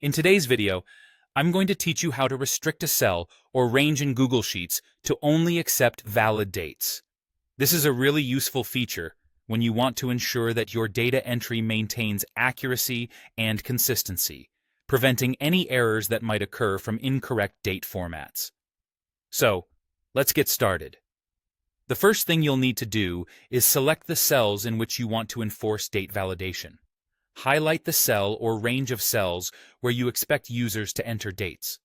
In today's video, I'm going to teach you how to restrict a cell or range in Google Sheets to only accept valid dates. This is a really useful feature when you want to ensure that your data entry maintains accuracy and consistency, preventing any errors that might occur from incorrect date formats. So, let's get started. The first thing you'll need to do is select the cells in which you want to enforce date validation. Highlight the cell or range of cells where you expect users to enter dates.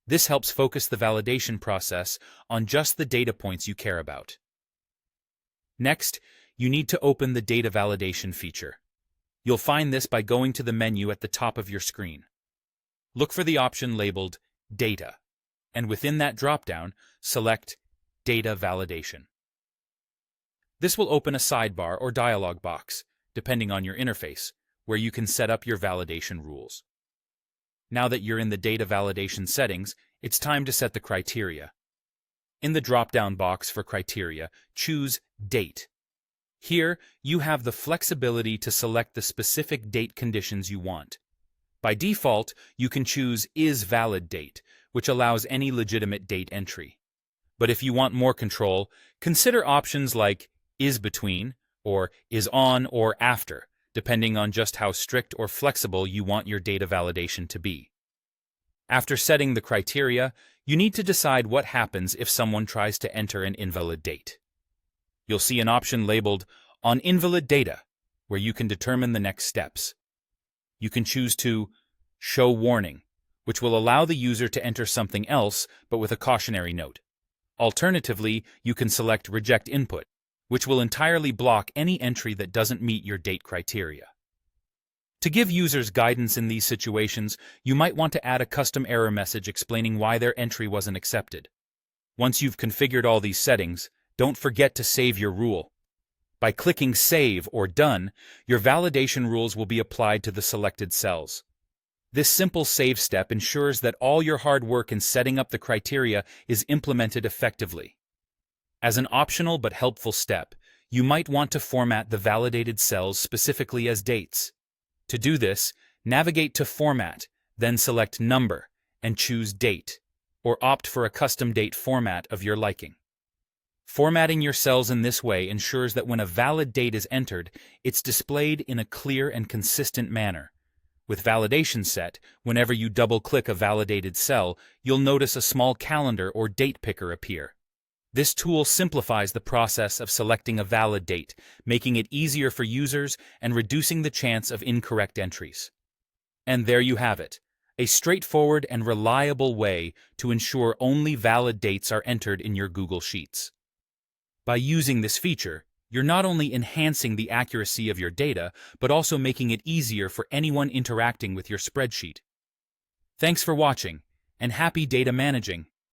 This helps focus the validation process on just the data points you care about. Next, you need to open the data validation feature. You'll find this by going to the menu at the top of your screen. Look for the option labeled Data, and within that dropdown, select Data Validation. This will open a sidebar or dialog box, depending on your interface, where you can set up your validation rules. Now that you're in the data validation settings, it's time to set the criteria. In the drop-down box for criteria, choose Date. Here, you have the flexibility to select the specific date conditions you want. By default, you can choose Is Valid Date, which allows any legitimate date entry. But if you want more control, consider options like Is Between or Is On or After, depending on just how strict or flexible you want your data validation to be. After setting the criteria, you need to decide what happens if someone tries to enter an invalid date. You'll see an option labeled On Invalid Data, where you can determine the next steps. You can choose to Show Warning, which will allow the user to enter something else but with a cautionary note. Alternatively, you can select Reject Input, which will entirely block any entry that doesn't meet your date criteria. To give users guidance in these situations, you might want to add a custom error message explaining why their entry wasn't accepted. Once you've configured all these settings, don't forget to save your rule. By clicking Save or Done, your validation rules will be applied to the selected cells. This simple save step ensures that all your hard work in setting up the criteria is implemented effectively. As an optional but helpful step, you might want to format the validated cells specifically as dates. To do this, navigate to Format, then select Number, and choose Date, or opt for a custom date format of your liking. Formatting your cells in this way ensures that when a valid date is entered, it's displayed in a clear and consistent manner. With validation set, whenever you double-click a validated cell, you'll notice a small calendar or date picker appear. This tool simplifies the process of selecting a valid date, making it easier for users and reducing the chance of incorrect entries. And there you have it, a straightforward and reliable way to ensure only valid dates are entered in your Google Sheets. By using this feature, you're not only enhancing the accuracy of your data, but also making it easier for anyone interacting with your spreadsheet. Thanks for watching, and happy data managing!